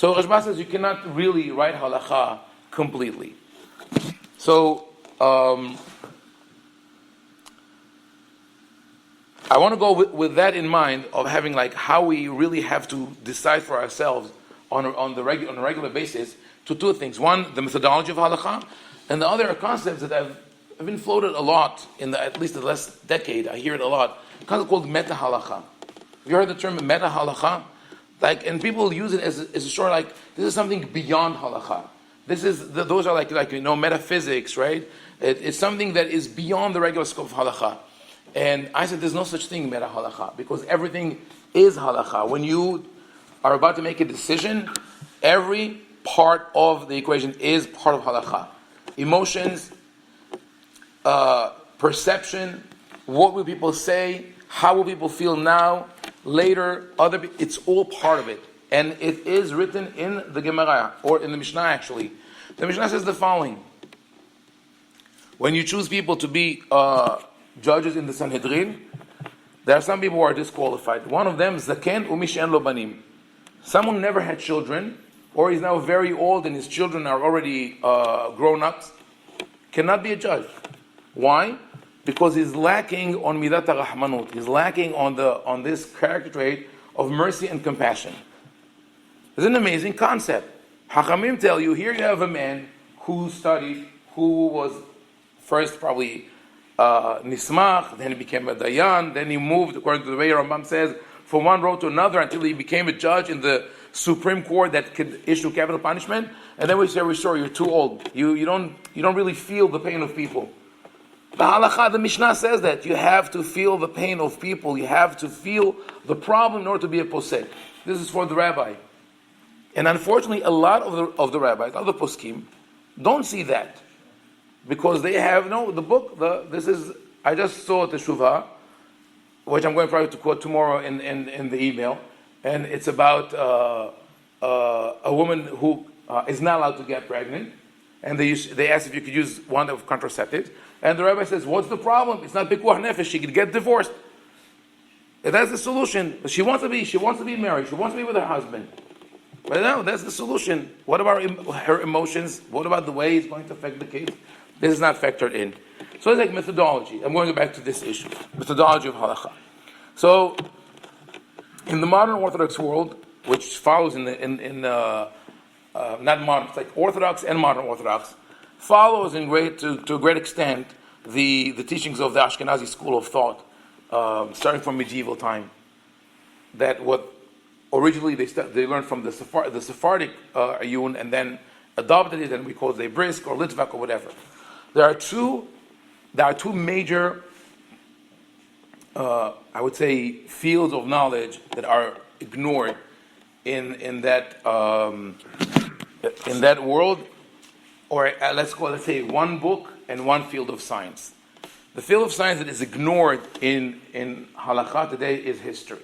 So Rashba says you cannot really write halakha completely. So I want to go with that in mind of having like how we really have to decide for ourselves on a regular basis to two things. One, the methodology of halakha, and the other are concepts that have been floated a lot in at least the last decade. I hear it a lot. A concept called MetaHalakha. Have you heard the term MetaHalakha? Like, and people use it as a short, like, this is something beyond halakha. Those are like metaphysics, right? It's something that is beyond the regular scope of halakha. And I said, there's no such thing, MetaHalakha, because everything is halakha. When you are about to make a decision, every part of the equation is part of halakha. Emotions, perception, what will people say, how will people feel now, later, it's all part of it. And it is written in the Gemara, or in the Mishnah actually. The Mishnah says the following. When you choose people to be judges in the Sanhedrin, there are some people who are disqualified. One of them is Zaken u'mishen lo banim. Someone who never had children, or is now very old and his children are already grown-ups, cannot be a judge. Why? Because he's lacking on midat rahmanut. He's lacking on this character trait of mercy and compassion. It's an amazing concept. Hachamim tell you, here you have a man who studied, who was first probably nismach, then he became a dayan, then he moved, according to the way Rambam says, from one road to another until he became a judge in the Supreme Court that could issue capital punishment. And then we say, we're sorry, you're too old. You don't really feel the pain of people. The halakha, the Mishnah says that you have to feel the pain of people. You have to feel the problem in order to be a posek. This is for the rabbi. And unfortunately, a lot of the rabbis, of the poskim, don't see that. Because they have, the book, I just saw the Shuvah, which I'm going probably to quote tomorrow in the email. And it's about a woman who is not allowed to get pregnant. And they asked if you could use one of contraceptives. And the rabbi says, what's the problem? It's not pikuach nefesh. She could get divorced. And that's the solution. But she wants to be married. She wants to be with her husband. But no, that's the solution. What about her emotions? What about the way it's going to affect the kids? This is not factored in. So it's like methodology. I'm going back to this issue. Methodology of halakha. So, in the modern Orthodox world, which follows not modern, it's like Orthodox and modern Orthodox, follows to a great extent the teachings of the Ashkenazi school of thought, starting from medieval time. That what originally they learned from the Sephardic Ayun and then adopted it, and we call it the Brisk or Litvak or whatever. There are two major, I would say, fields of knowledge that are ignored in that world, or let's say one book and one field of science. The field of science that is ignored in halakha today is history.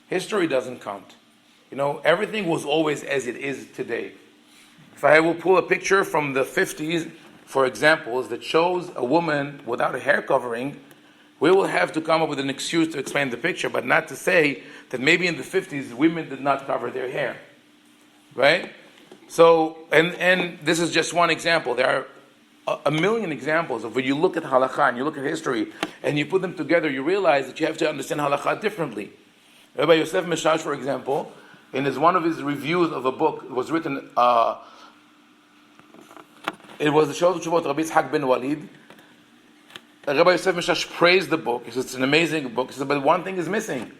History doesn't count. Everything was always as it is today. If I will pull a picture from the 50s, for examples, that shows a woman without a hair covering, we will have to come up with an excuse to explain the picture, but not to say that maybe in the 50s women did not cover their hair. Right? So, and this is just one example. There are a million examples of when you look at halakha and you look at history and you put them together, you realize that you have to understand halakha differently. Rabbi Yosef Meshash, for example, in one of his reviews of a book, it was written, it was the Shalot Tshuvot Rabbi Yitzhak ben Walid. Rabbi Yosef Meshash praised the book. He says it's an amazing book. He said, but one thing is missing.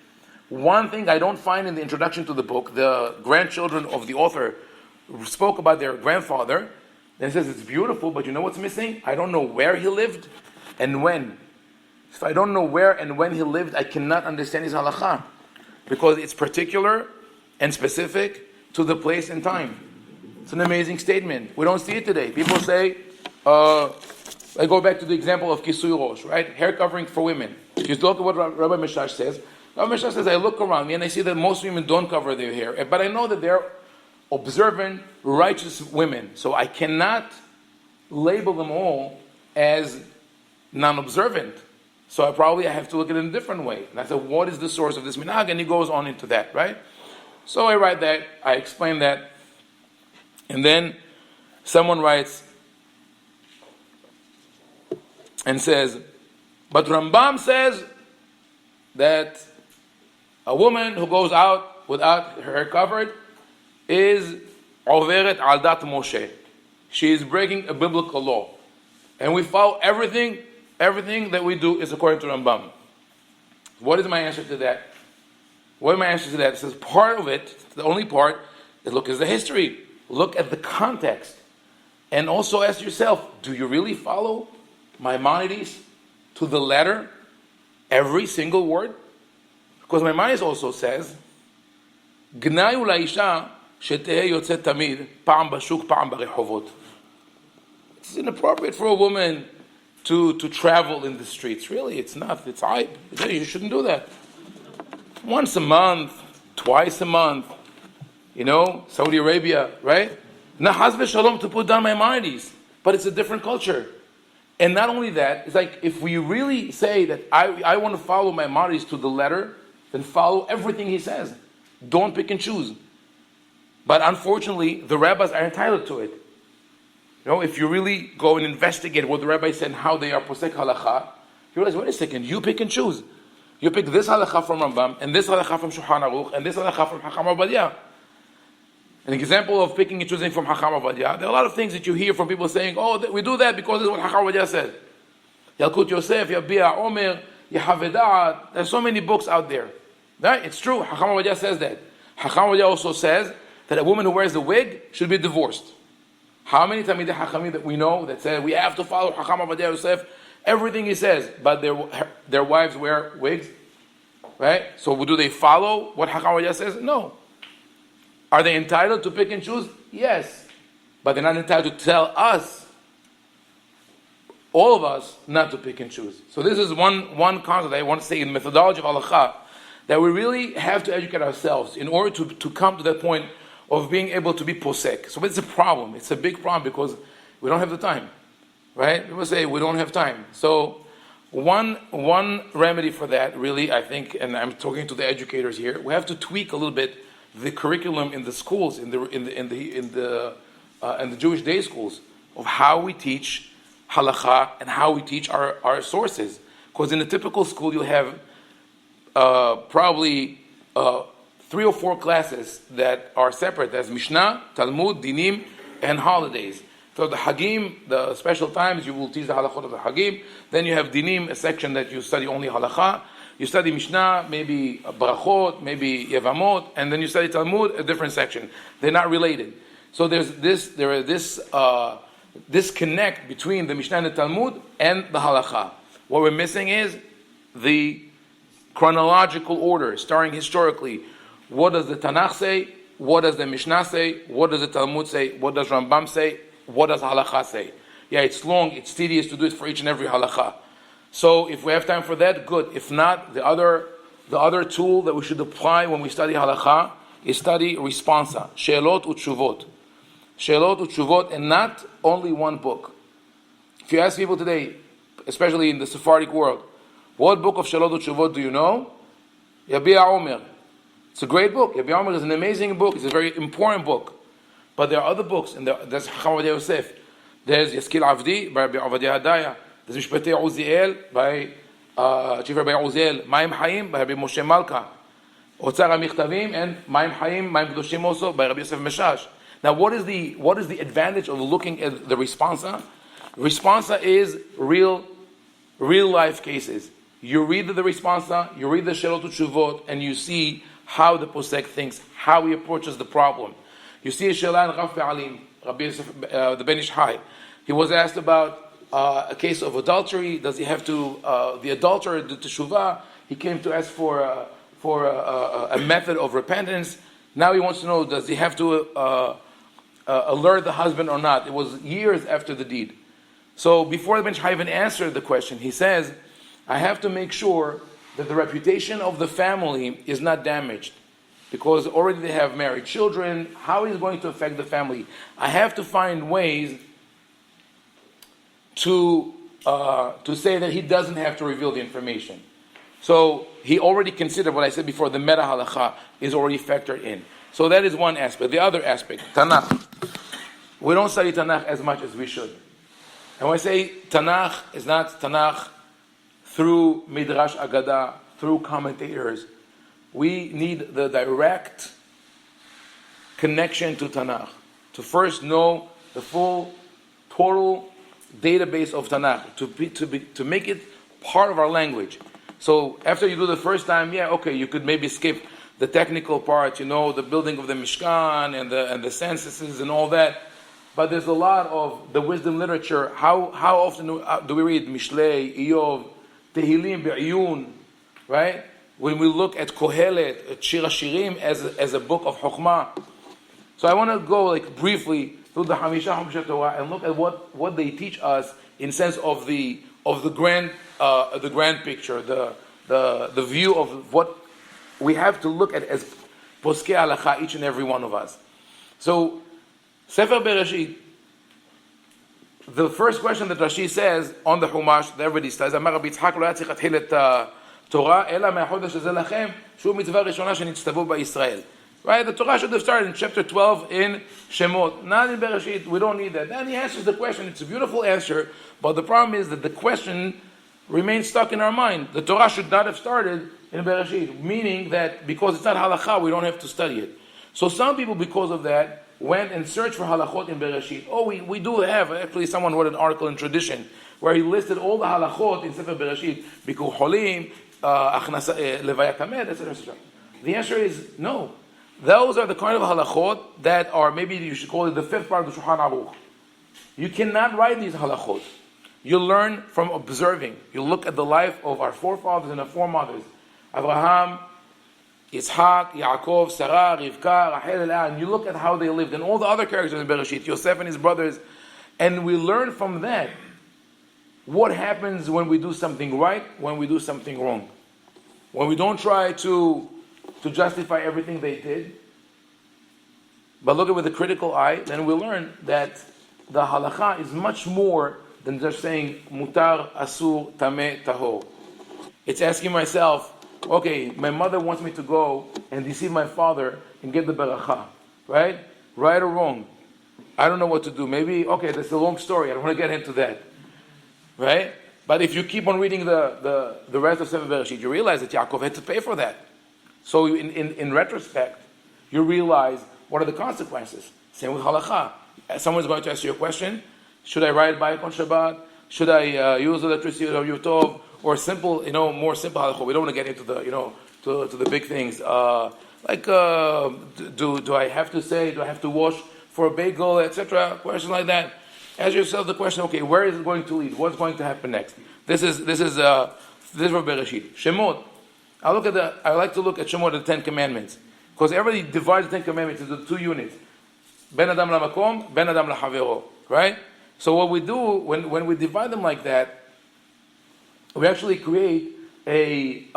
One thing I don't find in the introduction to the book. The grandchildren of the author spoke about their grandfather. Then he says it's beautiful, but you know what's missing? I don't know where he lived and when. If I don't know where and when he lived, I cannot understand his halakha. Because it's particular and specific to the place and time. It's an amazing statement. We don't see it today. People say, I go back to the example of Kisui Rosh, right? Hair covering for women. Just look at what Rabbi Meshash says. Rabbi Meshash says, I look around me and I see that most women don't cover their hair. But I know that they're observant, righteous women. So I cannot label them all as non-observant. So I have to look at it in a different way. And I said, what is the source of this minhag? And he goes on into that, right? So I write that, I explain that, and then someone writes and says, but Rambam says that a woman who goes out without her hair covered is overrated al dat Moshe. She is breaking a biblical law. And we follow everything that we do is according to Rambam. What is my answer to that? What is my answer to that? It says part of it, the only part, is look at the history. Look at the context. And also ask yourself, do you really follow Maimonides to the letter? Every single word? Because Maimonides also says, Gnayu laisha sheteheh yotzet tamid, pa'am bashuk, pa'am barehovot. It's inappropriate for a woman to travel in the streets. Really, it's not. It's aib. You shouldn't do that. Once a month, twice a month, Saudi Arabia, right? Nahaz shalom to put down Maimonides, but it's a different culture. And not only that, it's like if we really say that I want to follow Maimonides to the letter, then follow everything he says. Don't pick and choose. But unfortunately, the rabbis are entitled to it. If you really go and investigate what the rabbi said and how they are posek halakha, you realize, wait a second, you pick and choose. You pick this halakha from Rambam, and this halakha from Shulchan Aruch, and this halakha from Haim Ovadia. An example of picking and choosing from Haim Ovadia, there are a lot of things that you hear from people saying, we do that because this is what Haim Ovadia said. Yalkut Yosef, Yabia Omer, Yehavedat, there's so many books out there. Right? It's true, Haim Ovadia says that. Haim Ovadia also says that a woman who wears a wig should be divorced. How many Talmidei Hachamim that we know that say we have to follow Haim Ovadia Yosef, everything he says, but their wives wear wigs, right? So do they follow what Haim Ovadia says? No. Are they entitled to pick and choose? Yes, but they're not entitled to tell us, all of us, not to pick and choose. So this is one concept I want to say in the methodology of Halakha, that we really have to educate ourselves in order to come to that point of being able to be posek. So it's a problem. It's a big problem because we don't have the time, right? People say we don't have time. So one remedy for that, really, I think, and I'm talking to the educators here, we have to tweak a little bit the curriculum in the schools, in the Jewish day schools, of how we teach halakha and how we teach our sources. Because in a typical school, you'll have probably 3 or 4 classes that are separate. There's Mishnah, Talmud, Dinim, and holidays. So the Hagim, the special times, you will teach the halachot of the Hagim. Then you have Dinim, a section that you study only halakha. You study Mishnah, maybe Brachot, maybe Yevamot, and then you study Talmud, a different section. They're not related. So there is this disconnect between the Mishnah and the Talmud and the halakha. What we're missing is the chronological order, starting historically. What does the Tanakh say? What does the Mishnah say? What does the Talmud say? What does Rambam say? What does Halakha say? Yeah, it's long, it's tedious to do it for each and every Halakha. So if we have time for that, good. If not, the other tool that we should apply when we study Halakha is study responsa, She'elot u'tshuvot. She'elot u'tshuvot, and not only one book. If you ask people today, especially in the Sephardic world, what book of She'elot u'tshuvot do you know? Yabia Omer. It's a great book. Yabia Omer is an amazing book. It's a very important book. But there are other books, and there's Haim Ovadia Yosef. There's Yaskil Avdi by Rabbi Ovadia Hadaya. There's Mishpatei Uziel by Chief Rabbi Uziel. Maim Haim by Rabbi Moshe Malka. Otzar HaMichtavim and Maim Haim, Maim Kedoshim also by Rabbi Yosef Meshash. Now, what is the advantage of looking at the responsa? Responsa is real life cases. You read the responsa, you read the She'elot u'tshuvot, and you see how the posek thinks, how he approaches the problem. You see a Shelah in Rav Be'alim, Rabbi Yosef, the Ben Ish Hai. He was asked about a case of adultery. Does he have to, the adulterer, the teshuvah, he came to ask for a method of repentance. Now he wants to know, does he have to alert the husband or not? It was years after the deed. So before the Ben Ish Hai even answered the question, he says, I have to make sure that the reputation of the family is not damaged. Because already they have married children. How is it going to affect the family? I have to find ways to say that he doesn't have to reveal the information. So he already considered what I said before, the MetaHalakha is already factored in. So that is one aspect. The other aspect, Tanakh. We don't study Tanakh as much as we should. And when I say Tanakh, it's not Tanakh through Midrash Agada, through commentators. We need the direct connection to Tanakh, to first know the full, total database of Tanakh, to make it part of our language. So after you do the first time, you could maybe skip the technical part, the building of the Mishkan and the censuses and all that. But there's a lot of the wisdom literature. How often do we read Mishlei, Iyov, Tehillim, Be'iyun, right? When we look at Kohelet, at Shir HaShirim as a book of Chokhmah. So I want to go briefly through the Hamisha Hamsha Torah and look at what they teach us in sense of the grand picture, the view of what we have to look at as Poskei Halakha, each and every one of us. So Sefer Bereshit, the first question that Rashi says on the Chumash, that everybody says, Amar Rabbi Yitzhak lo yatzich atchil et Torah, ela me'achodesh hazeh lachem, shu mitzvah rishona shenitztavu ba'Yisrael. Right? The Torah should have started in chapter 12 in Shemot, not in Bereshit. We don't need that. Then he answers the question. It's a beautiful answer, but the problem is that the question remains stuck in our mind. The Torah should not have started in Bereshit, meaning that because it's not halakha, we don't have to study it. So some people, because of that, went and searched for halachot in Bereshit. We do have, actually someone wrote an article in Tradition, where he listed all the halachot in Sefer Bereshit, Bikur Holim, Levaya Kamed, etc., etc. The answer is no. Those are the kind of halachot that are, maybe you should call it the fifth part of the Shulchan Aruch. You cannot write these halachot. You learn from observing. You look at the life of our forefathers and our foremothers. Abraham, Yitzhak, Yaakov, Sarah, Rivka, Rachel, Leah, and you look at how they lived, and all the other characters in Bereshit, Yosef and his brothers, and we learn from that what happens when we do something right, when we do something wrong. When we don't try to justify everything they did, but look at it with a critical eye, then we learn that the halakha is much more than just saying mutar, asur, tameh, tahor. It's asking myself, okay, my mother wants me to go and deceive my father and get the beracha, right? Right or wrong? I don't know what to do. Maybe, okay, that's a long story. I don't want to get into that, right? But if you keep on reading the rest of Sefer Bereshit, you realize that Yaakov had to pay for that. So in retrospect, you realize what are the consequences. Same with halakha. Someone's going to ask you a question. Should I ride bike on Shabbat? Should I use electricity or Yutov? Or simple, more simple halakha. We don't want to get into the, to the big things. Do I have to say? Do I have to wash for a bagel, etc.? Questions like that. Ask yourself the question. Okay, where is it going to lead? What's going to happen next? This is Bereshit. Shemot. I like to look at Shemot, the 10 Commandments, because everybody divides the 10 Commandments into two units: Ben Adam LaMakom, Ben Adam LaHavero. Right. So what we do when we divide them like that, we actually create a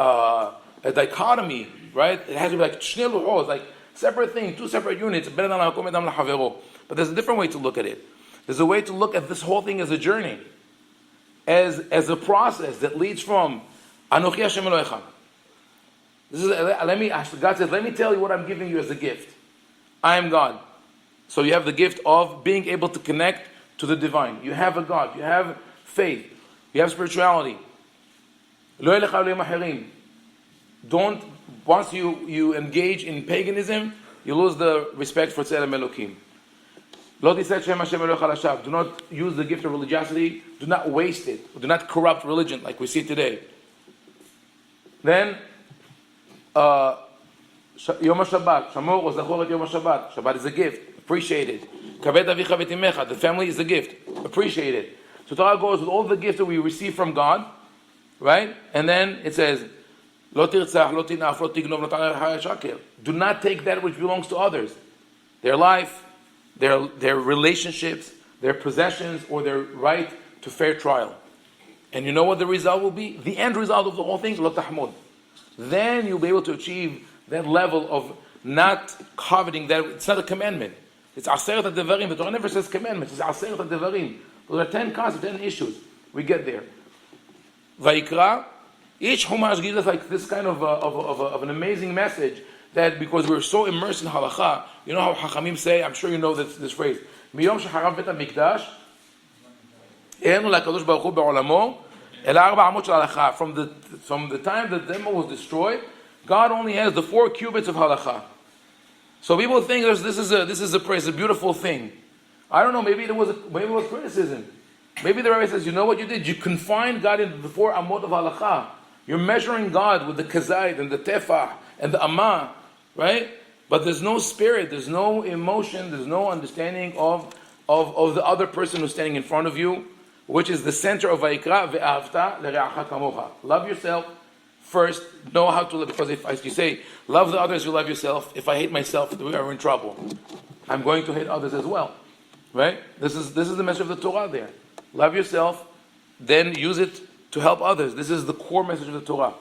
dichotomy. Right. It has to be like shnei luchos, like separate thing, two separate units: Ben Adam LaMakom, Ben Adam LaHavero. But there's a different way to look at it. There's a way to look at this whole thing as a journey, as a process that leads from Anochi Hashem Elohecha. God says, let me tell you what I'm giving you as a gift. I am God. So you have the gift of being able to connect to the divine. You have a God. You have faith. You have spirituality. Don't, once you engage in paganism, you lose the respect for Tzelem Elokim. Do not use the gift of religiosity. Do not waste it. Do not corrupt religion like we see today. Then, Yom HaShabbat, Shamor or Zachor et Yom HaShabbat. Shabbat is a gift, appreciate it. Kabed avicha v'timecha, the family is a gift, appreciate it. So Torah goes with all the gifts that we receive from God, right? And then it says, Lo tirtzach, lo tinaf, lo tignov, lo ta'aneh ha'yashaker. Do not take that which belongs to others. Their life, their relationships, their possessions, or their right to fair trial. And you know what the result will be? The end result of the whole thing, lo tahmud. Then you'll be able to achieve that level of not coveting that. It's not a commandment. It's aseret ha-devarim. The Torah never says commandments. It's aseret ha-devarim. Those are 10 concepts, 10 issues. We get there. Vayikra, each Chumash gives us like this kind of an amazing message that because we're so immersed in halakha, you know how Hachamim say, I'm sure you know this phrase, Miyom shecharav bet hamikdash, e'enu lakadosh baruch hu be'olamo, el arba amot shel halakha. From the time the temple was destroyed, God only has the 4 cubits of halakha. So people think this is a praise, a beautiful thing. I don't know, maybe it was criticism. Maybe the Rabbi says, you know what you did? You confined God into the 4 amot of halakha. You're measuring God with the kazait and the tefah and the amah, right? But there's no spirit, there's no emotion, there's no understanding of the other person who's standing in front of you, which is the center of Vayikra, ve'ahavta le're'acha kamocha. Love yourself first, know how to live. Because if you say, love the others, you love yourself. If I hate myself, we are in trouble. I'm going to hate others as well, right? This is the message of the Torah there. Love yourself, then use it to help others. This is the core message of the Torah.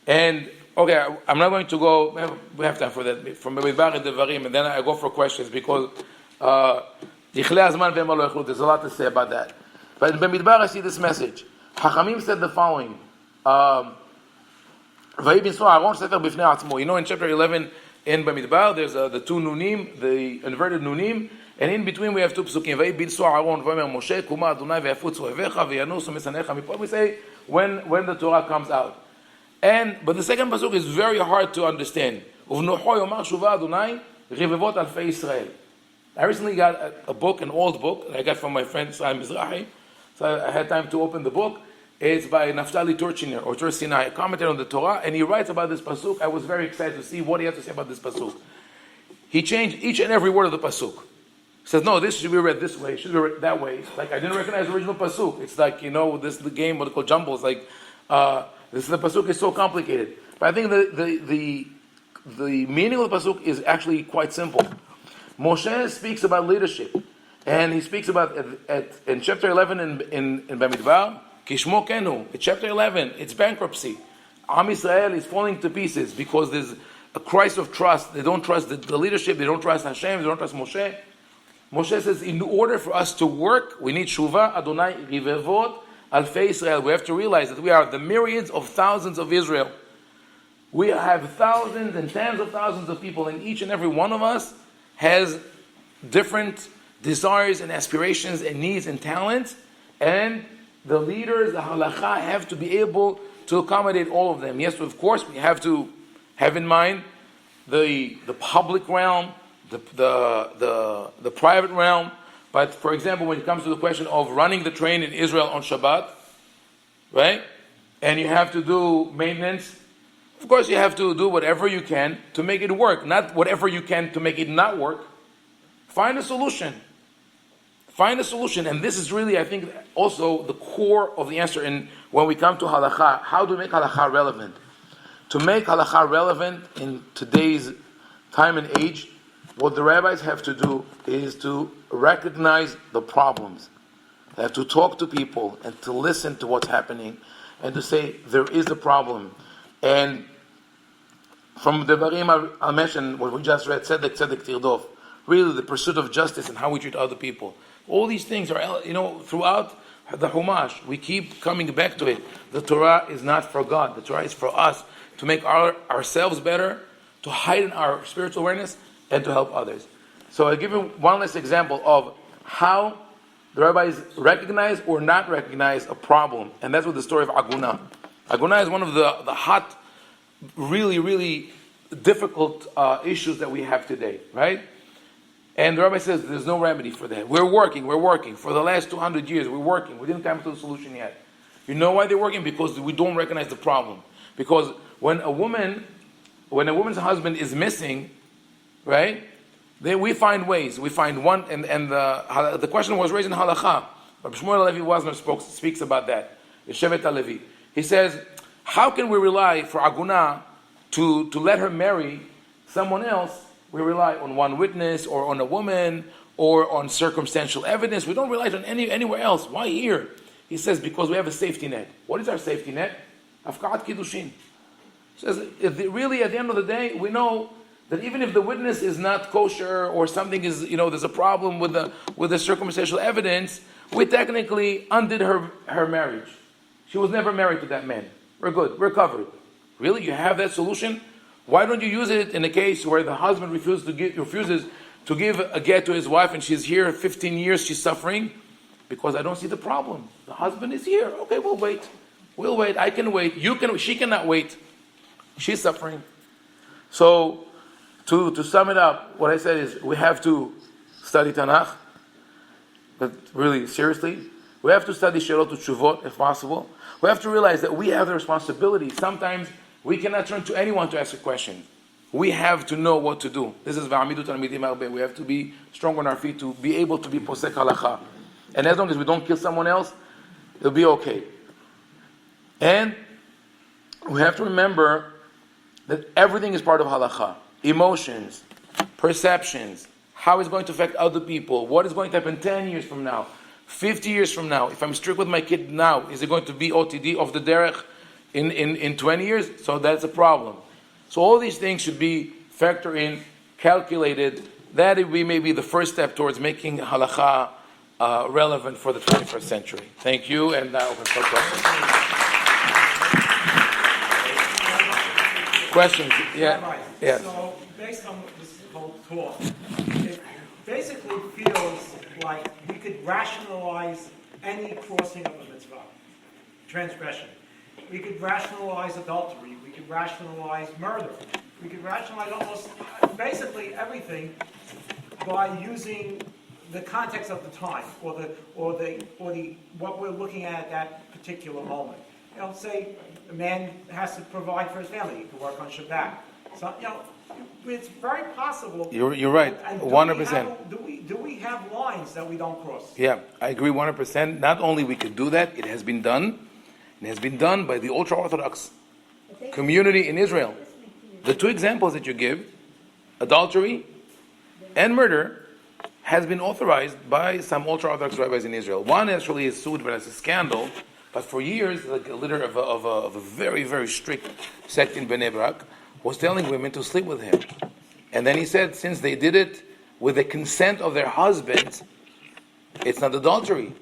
And, okay, I'm not going to go, we have time for that, from Bamidbar and Devarim, and then I go for questions, because there's a lot to say about that. But in Bamidbar, I see this message. Hachamim said the following, you know, in chapter 11 in Bamidbar, there's the 2 nunim, the inverted nunim, and in between we have 2 psukim. We say when the Torah comes out. But the second pasuk is very hard to understand. I recently got a book, an old book, that I got from my friend Haim Ovadia, so I had time to open the book. It's by Naftali Turchiner, or Tur Sinai, a commentator on the Torah, and he writes about this pasuk. I was very excited to see what he has to say about this pasuk. He changed each and every word of the pasuk. He says, no, this should be read this way, it should be read that way. Like, I didn't recognize the original pasuk. It's like, you know, this is the game, what they call jumbles. Like, the pasuk is so complicated. But I think the meaning of the pasuk is actually quite simple. Moshe speaks about leadership, and he speaks about, in chapter 11 in Bamidbar, Kishmo Kenu, it's chapter 11, it's bankruptcy. Am Yisrael is falling to pieces because there's a crisis of trust. They don't trust the leadership, they don't trust Hashem, they don't trust Moshe. Moshe says, in order for us to work, we need Shuvah, Adonai, Rivevot, Alfei Israel. We have to realize that we are the myriads of thousands of Israel. We have thousands and tens of thousands of people, and each and every one of us has different desires and aspirations and needs and talents, and the leaders, the halakha, have to be able to accommodate all of them. Yes, of course, we have to have in mind the public realm, the private realm. But for example, when it comes to the question of running the train in Israel on Shabbat, right? And you have to do maintenance, of course you have to do whatever you can to make it work, not whatever you can to make it not work. Find a solution. Find a solution. And this is really, I think, also the core of the answer in when we come to halakha. How do we make halakha relevant? To make halakha relevant in today's time and age, what the rabbis have to do is to recognize the problems. They have to talk to people and to listen to what's happening and to say, there is a problem. And from the Devarim, I'll mention what we just read, Tzedek, Tzedek Tirdof. Really, the pursuit of justice and how we treat other people. All these things are, throughout the Humash, we keep coming back to it. The Torah is not for God. The Torah is for us to make ourselves better, to heighten our spiritual awareness, and to help others. So I'll give you one last example of how the rabbis recognize or not recognize a problem. And that's with the story of Aguna. Aguna is one of the hot, really, really difficult issues that we have today, right? And the rabbi says there's no remedy for that. We're working. For the last 200 years, we're working. We didn't come to the solution yet. You know why they're working? Because we don't recognize the problem. Because when a woman's husband is missing, right? Then we find ways. We find one, and the question was raised in Halakha. Rabbi Shmuel Levi Wazner speaks about that. Shevet HaLevi. He says, how can we rely for Aguna to let her marry someone else? We rely on one witness, or on a woman, or on circumstantial evidence. We don't rely on anywhere else. Why here? He says, because we have a safety net. What is our safety net? Afkaat Kiddushin. He says, really, at the end of the day, we know that even if the witness is not kosher, or something is, there's a problem with the circumstantial evidence, we technically undid her marriage. She was never married to that man. We're good. We're covered. Really? You have that solution? Why don't you use it in a case where the husband refuses to give a get to his wife and she's here 15 years, she's suffering? Because I don't see the problem. The husband is here. Okay, we'll wait. We'll wait. I can wait. She cannot wait. She's suffering. So, to sum it up, what I said is we have to study Tanakh, but really, seriously. We have to study Shelot Utshuvot if possible. We have to realize that we have the responsibility. Sometimes we cannot turn to anyone to ask a question. We have to know what to do. This is V'amidu Talmidim Arbe. We have to be strong on our feet to be able to be posek halakha. And as long as we don't kill someone else, it'll be okay. And we have to remember that everything is part of halakha. Emotions, perceptions, how it's going to affect other people, what is going to happen 10 years from now, 50 years from now. If I'm strict with my kid now, is it going to be OTD of the derech in 20 years? So that's a problem. So all these things should be factored in, calculated. That would be maybe the first step towards making halakha relevant for the 21st century. Thank you, and now open for questions. Questions? Yeah. Right. Yeah. So based on this whole talk, it basically feels like we could rationalize any crossing of a mitzvah, transgression. We could rationalize adultery. We could rationalize murder. We could rationalize almost basically everything by using the context of the time, or what we're looking at that particular moment. Say a man has to provide for his family. He can work on Shabbat. So it's very possible. You're right, 100%. Do we have lines that we don't cross? Yeah, I agree 100%. Not only we could do that, it has been done. It has been done by the ultra-Orthodox community in Israel. The two examples that you give, adultery and murder, has been authorized by some ultra-Orthodox rabbis in Israel. One actually is sued, but it's a scandal. But for years, like a leader of a very, very strict sect in Bnei Brak was telling women to sleep with him. And then he said, since they did it with the consent of their husbands, it's not adultery.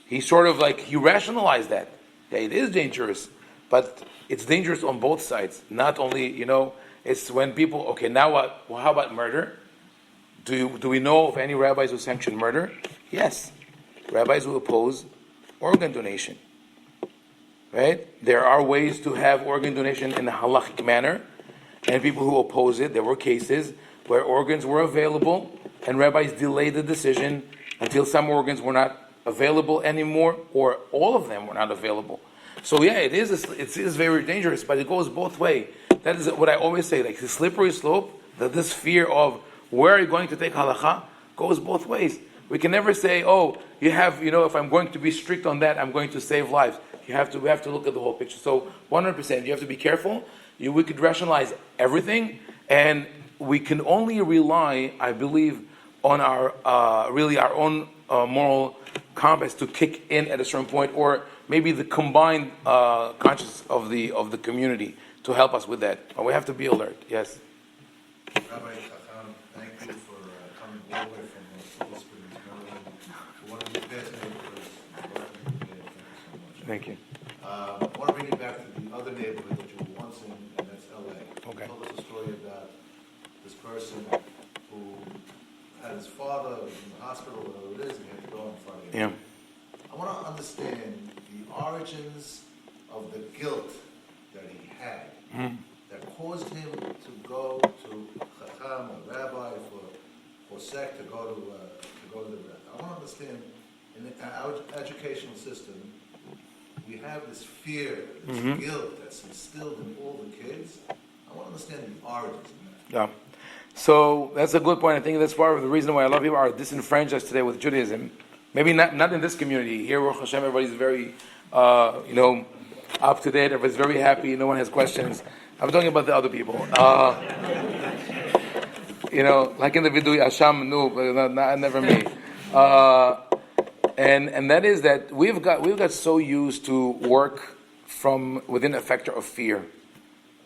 He sort of he rationalized that. Yeah, it is dangerous, but it's dangerous on both sides. Not only, it's when people, okay, now what? Well, how about murder? Do we know of any rabbis who sanction murder? Yes. Rabbis who oppose organ donation. Right? There are ways to have organ donation in a halachic manner, and people who oppose it, there were cases where organs were available, and rabbis delayed the decision until some organs were not available anymore, or all of them were not available. So yeah, it is very dangerous, but it goes both ways. That is what I always say, the slippery slope, that this fear of where are you going to take halakha goes both ways. We can never say, you have, if I'm going to be strict on that, I'm going to save lives. We have to look at the whole picture. So 100%, you have to be careful. We could rationalize everything, and we can only rely, I believe, on our own moral compass to kick in at a certain point, or maybe the combined consciousness of the community to help us with that. But we have to be alert. Yes. Rabbi, thank you for coming all the way from Silver Springs, Maryland, to one of the best neighborhoods. Thank you. I want to bring you back to the other neighborhood that you were once in, and that's LA. Okay. You told us a story about this person who had his father in the hospital, whatever it is, and he had to go on Friday. Yeah. I want to understand the origins of the guilt that he had that caused him to go to Chacham or Rabbi for sect to go to the Rabbi. I want to understand in our educational system, we have this fear, this guilt that's instilled in all the kids. I want to understand the origins of that. Yeah. So that's a good point. I think that's part of the reason why a lot of people are disenfranchised today with Judaism. Maybe not in this community. Here, Baruch Hashem, everybody's very, up to date. Everybody's very happy. No one has questions. I'm talking about the other people. Like in the Vidui Asham, no, never me. And that is that we've got so used to work from within a factor of fear.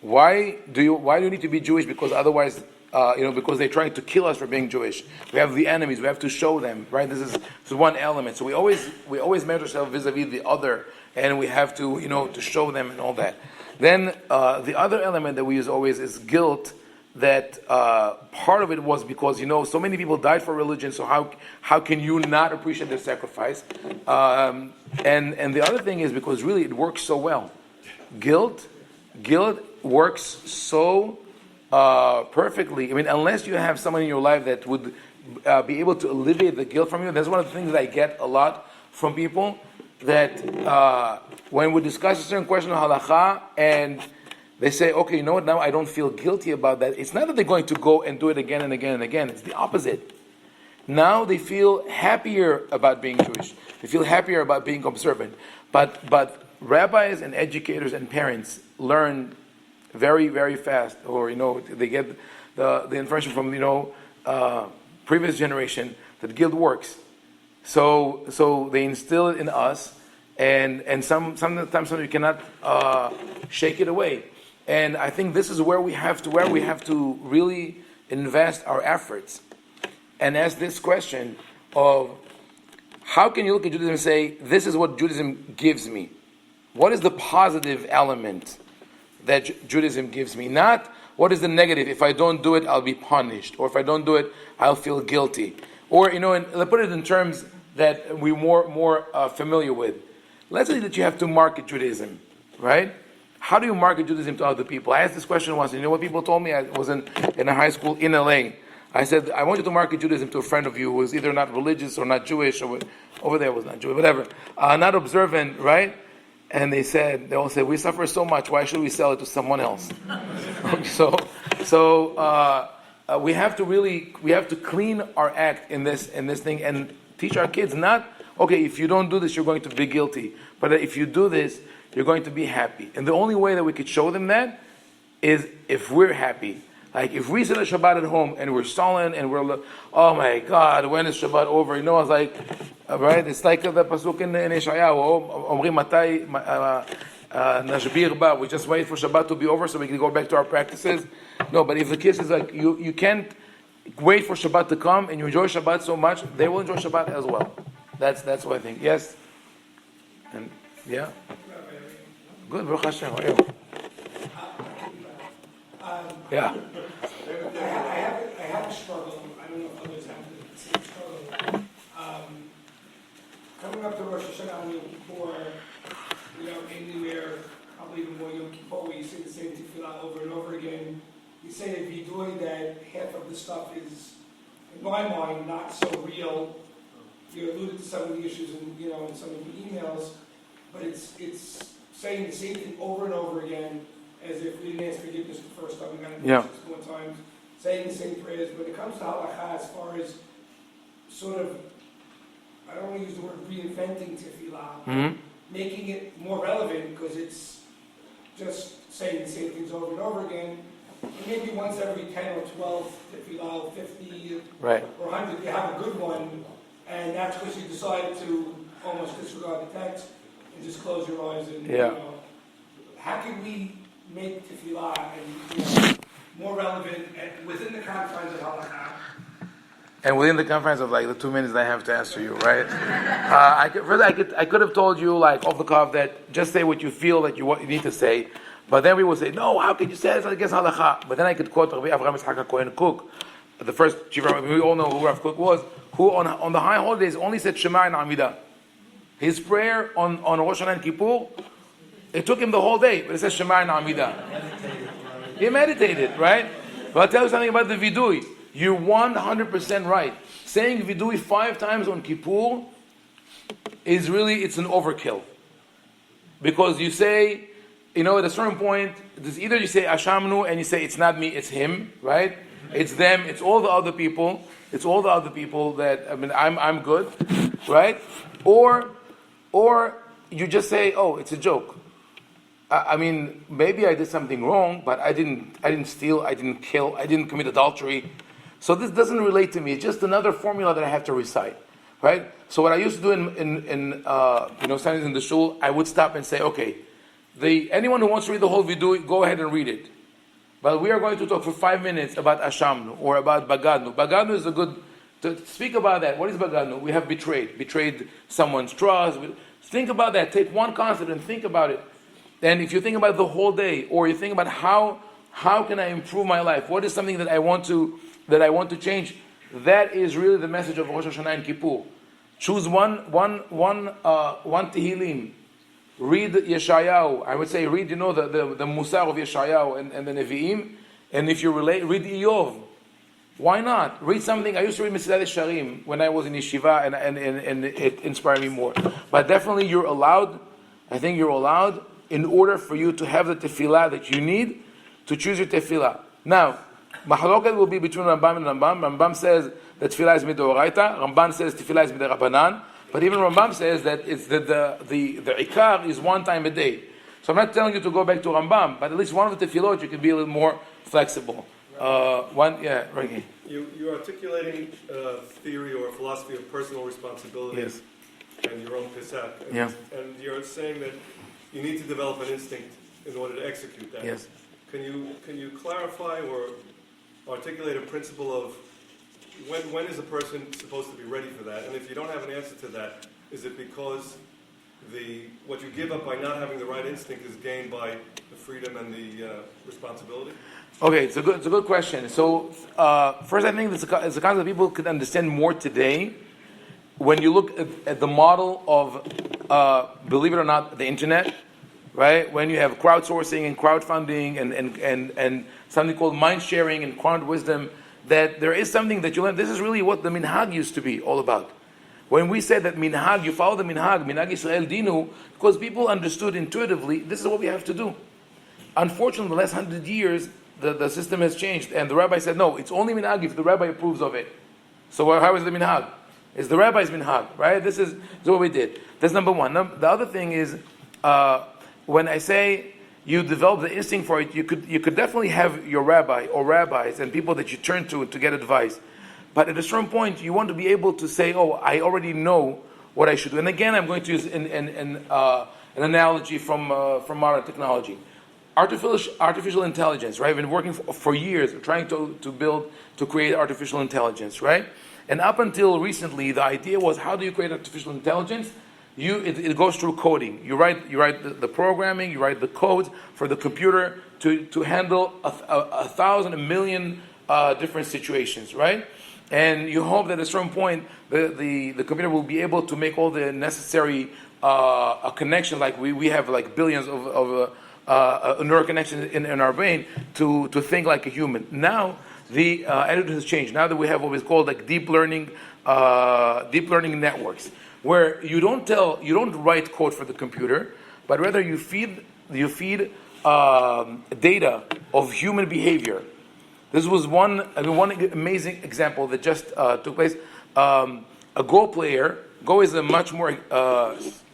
Why do you need to be Jewish? Because otherwise because they're trying to kill us for being Jewish. We have the enemies. We have to show them, right? This is one element. So we always measure ourselves vis-a-vis the other, and we have to, to show them and all that. Then the other element that we use always is guilt. That part of it was because so many people died for religion. So how can you not appreciate their sacrifice? And the other thing is because really it works so well. Guilt works so perfectly. I mean, unless you have someone in your life that would be able to alleviate the guilt from you. That's one of the things that I get a lot from people. That when we discuss a certain question of halakha and they say, okay, you know what, now I don't feel guilty about that. It's not that they're going to go and do it again and again and again. It's the opposite. Now they feel happier about being Jewish. They feel happier about being observant. But rabbis and educators and parents learn very, very fast, or they get the information from previous generation that guilt works. So they instill it in us, and sometimes you cannot shake it away. And I think this is where we have to really invest our efforts and ask this question of how can you look at Judaism and say, this is what Judaism gives me? What is the positive element that Judaism gives me? Not what is the negative. If I don't do it, I'll be punished. Or if I don't do it, I'll feel guilty. Or, let's put it in terms that we're more familiar with. Let's say that you have to market Judaism, right? How do you market Judaism to other people? I asked this question once, and you know what people told me? I was in a high school in LA. I said, I want you to market Judaism to a friend of you who is either not religious or not Jewish, or over there was not Jewish, whatever, not observant, right? And they all said, we suffer so much, why should we sell it to someone else? So we have to clean our act in this thing and teach our kids not, okay, if you don't do this, you're going to be guilty. But if you do this, you're going to be happy. And the only way that we could show them that is if we're happy. Like if we sit at Shabbat at home and we're sullen and we're, oh my God, when is Shabbat over? I was like, right? It's like the pasuk in Yeshayahu, Omri Matai Nashbir Ba. We just wait for Shabbat to be over so we can go back to our practices. No, but if the kids is like, you can't wait for Shabbat to come and you enjoy Shabbat so much, they will enjoy Shabbat as well. That's what I think. Yes? And yeah? Good, Baruch Hashem. How are you? Yeah. I have a struggle. I don't know if others have the same struggle. Coming up to Rosh Hashanah and Yom Kippur, anywhere, probably even more Yom Kippur, where you say the same tefillah over and over again. You say if you're doing that, half of the stuff is, in my mind, not so real. You alluded to some of the issues in some of the emails, but it's saying the same thing over and over again, as if we didn't ask forgiveness the first time, we got to do it 6 more times, saying the same prayers. When it comes to halakha, as far as sort of, I don't want to use the word reinventing tefillah, making it more relevant, because it's just saying the same things over and over again. And maybe once every 10 or 12 tefillah, 50 right. or 100, you have a good one, and that's because you decide to almost disregard the text and just close your eyes and, how can we make tefillah and more relevant and within the confines of halakha? And within the confines of like the 2 minutes I have to answer you, right? I could have told you like off the cuff that just say what you feel that you need to say, but then we would say, no, how can you say this against halakha? But then I could quote Rabbi Avraham Yitzchak Cohen Cook, the first chief rabbi. We all know who Rav Cook was, who on the high holidays only said Shema and Amidah. His prayer on Rosh Hashanah and Kippur, it took him the whole day, but it says Shema and Amidah. He meditated, right? But I'll tell you something about the vidui. You're 100% right. Saying vidui 5 times on Kippur is really, it's an overkill. Because you say, at a certain point, either you say Ashamnu and you say it's not me, it's him, right? It's them, it's all the other people. It's all the other people that, I'm good, right? Or you just say, oh, it's a joke. Maybe I did something wrong, but I didn't steal, I didn't kill, I didn't commit adultery. So this doesn't relate to me. It's just another formula that I have to recite, right? So what I used to do in standing in the shul, I would stop and say, okay, anyone who wants to read the whole vidui, go ahead and read it. But we are going to talk for 5 minutes about Ashamnu or about Bagadnu. Bagadnu is a good, to speak about that. What is Bagadnu? We have betrayed someone's trust. Think about that. Take one concept and think about it. And if you think about it the whole day, or you think about how can I improve my life? What is something that I want to change? That is really the message of Rosh Hashanah and Kippur. Choose one Tehillim. Read Yeshayahu. I would say read, the Musar of Yeshayahu and the Nevi'im. And if you relate, read Iyov. Why not? Read something. I used to read Mesilat Yesharim when I was in yeshiva, and it inspired me more. But definitely you're allowed, I think you're allowed, in order for you to have the tefillah that you need, to choose your tefillah. Now, Mahalokat will be between Rambam and Rambam. Rambam says that tefillah is midoraita. Ramban says tefillah is midirabanan. But even Rambam says that it's the ikar is one time a day. So I'm not telling you to go back to Rambam, but at least one of the tefillot you can be a little more flexible. Right. You're articulating a theory or a philosophy of personal responsibility. Yes. And your own pisak. And you're saying that you need to develop an instinct in order to execute that. Yes. Can you clarify or articulate a principle of when is a person supposed to be ready for that? And if you don't have an answer to that, is it because what you give up by not having the right instinct is gained by the freedom and the responsibility? Okay, it's a good question. So first, I think it's a concept that people could understand more today when you look at the model of, believe it or not, the internet, right? When you have crowdsourcing and crowdfunding and something called mind sharing and crowd wisdom, that there is something that you learn. This is really what the minhag used to be all about. When we said that minhag, you follow the minhag Israel dinu, because people understood intuitively, this is what we have to do. Unfortunately, the last 100 years, the system has changed, and the rabbi said, no, it's only minhag if the rabbi approves of it. So how is the minhag? It's the rabbi's minhag, right? This is what we did. That's number one. The other thing is, when I say you develop the instinct for it, you could definitely have your rabbi or rabbis and people that you turn to get advice. But at a certain point, you want to be able to say, oh, I already know what I should do. And again, I'm going to use an analogy from modern technology. Artificial intelligence, right? I've been working for years trying to create artificial intelligence, right? And up until recently, the idea was, how do you create artificial intelligence? It goes through coding. You write the programming, you write the codes for the computer to handle a million different situations, right? And you hope that at a certain point the computer will be able to make all the necessary a connection, like we have like billions of neural connections in our brain to think like a human. Now the attitude has changed. Now that we have what is called like deep learning networks, where you don't write code for the computer, but rather you feed data of human behavior. This was one amazing example that just took place. A Go is a much more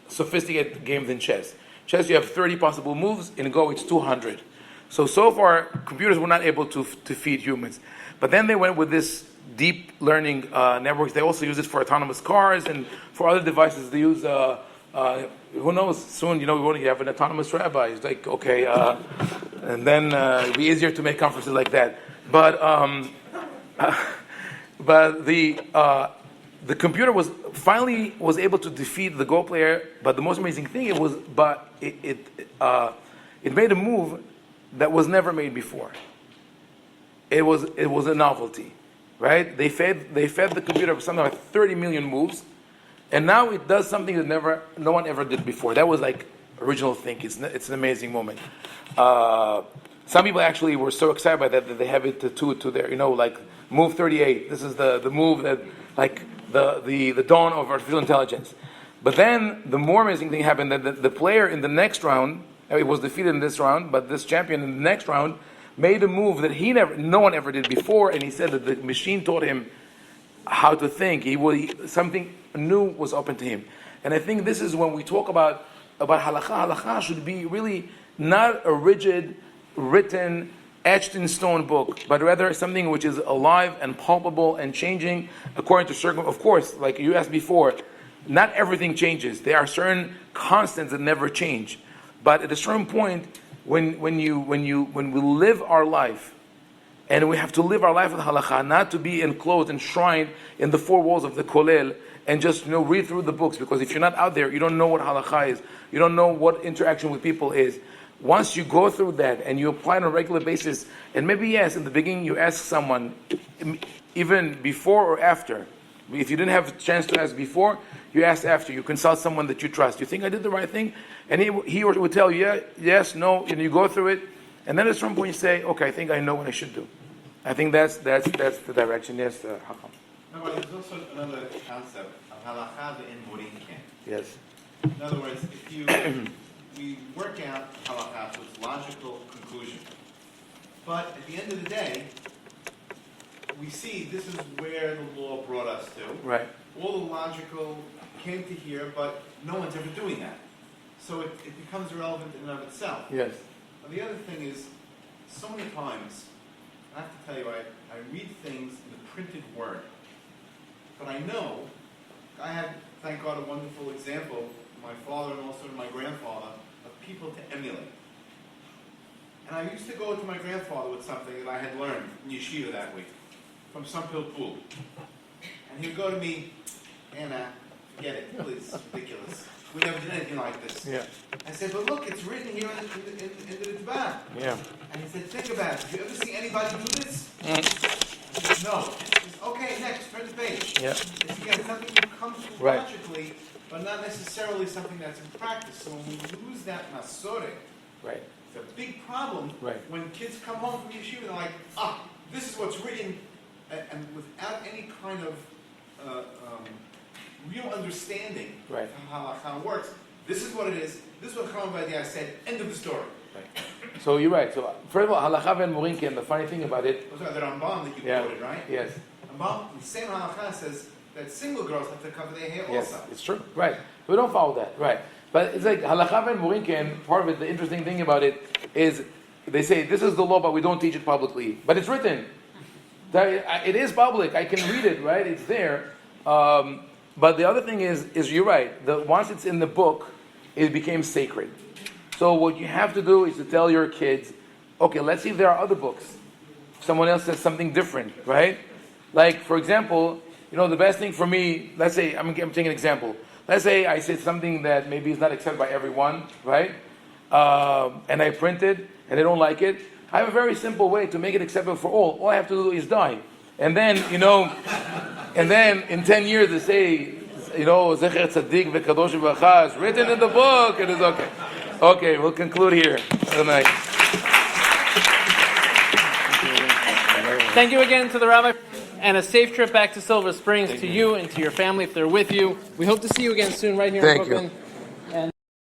sophisticated game than chess. Chess, you have 30 possible moves. In Go, it's 200. So far, computers were not able to feed humans. But then they went with this deep learning networks. They also use it for autonomous cars and for other devices. They use, who knows, soon, we want to have an autonomous rabbi. It's like, okay, and then it'll be easier to make conferences like that. But the computer was able to defeat the Go player. But the most amazing thing it made a move that was never made before. It was a novelty, right? They fed the computer with something like 30 million moves, and now it does something that no one ever did before. That was like original thinking. It's an amazing moment. Some people actually were so excited by that they have it to their, like move 38. This is the move that, like the dawn of artificial intelligence. But then the more amazing thing happened, that the player in the next round, it was defeated in this round, but this champion in the next round made a move that no one ever did before, and he said that the machine taught him how to think. Something new was open to him. And I think this is when we talk about halakha. Halakha should be really not a rigid, written, etched in stone book, but rather something which is alive and palpable and changing according to circumstances. Of course, like you asked before, not everything changes. There are certain constants that never change. But at a certain point, when we live our life, and we have to live our life with halakha, not to be enclosed, enshrined in the four walls of the kollel, and just read through the books, because if you're not out there, you don't know what halakha is, you don't know what interaction with people is. Once you go through that and you apply it on a regular basis, and maybe yes, in the beginning you ask someone, even before or after. If you didn't have a chance to ask before, you ask after. You consult someone that you trust. You think I did the right thing? And he or she would tell you, yeah, yes, no, and you go through it, and then at some point you say, okay, I think I know what I should do. I think that's the direction. Yes, Hakam. No, but there's also another concept of halakha in morinken. Yes. In other words, we work out halakha to its logical conclusion. But at the end of the day, we see this is where the law brought us to. Right. All the logical came to here, but no one's ever doing that. So it becomes irrelevant in and of itself. Yes. And the other thing is, so many times, I have to tell you, I read things in the printed word. But I know, I had, thank God, a wonderful example, my father and also my grandfather, of people to emulate. And I used to go to my grandfather with something that I had learned in yeshiva that week, from some pilpul. And he'd go to me, Anna, forget it, please, it's ridiculous. We never did anything like this. Yeah. I said, but look, it's written here in the Torah. Yeah. And he said, think about it. Have you ever seen anybody do this? I said, no. He said, okay, next, turn the page. Yeah. It's again something that comes through Right. logically, but not necessarily something that's in practice. So when we lose that masore, Right. it's a big problem. Right. When kids come home from yeshiva, they're like, this is what's written, and without any kind of real understanding Right. of how halakha works. This is what it is. This is what Haim Ovadia said. End of the story. Right. So you're right. So first of all, halakha and morinken. The funny thing about it. Those are the Rambam that you Yeah. quoted, right? Yes. Rambam, the same halakha says that single girls have to cover their hair Yes, also. it's true. Right. We don't follow that. Right. But it's like halakha and morinken. Part of it, the interesting thing about it is they say this is the law, but we don't teach it publicly. But it's written. It is public. I can read it. Right. It's there. But the other thing is you're right. Once it's in the book, it became sacred. So what you have to do is to tell your kids, okay, let's see if there are other books. Someone else says something different, right? Like, for example, the best thing for me, let's say, I'm taking an example. Let's say I said something that maybe is not accepted by everyone, right? And I print it, and they don't like it. I have a very simple way to make it acceptable for all. All I have to do is die. And then, and then in 10 years they say, Zecher Tzaddik V'Kadosh V'Chash, is written in the book, it is okay. Okay, we'll conclude here. Good night. Thank you again to the Rabbi, and a safe trip back to Silver Springs to you and to your family if they're with you. We hope to see you again soon right here in Brooklyn.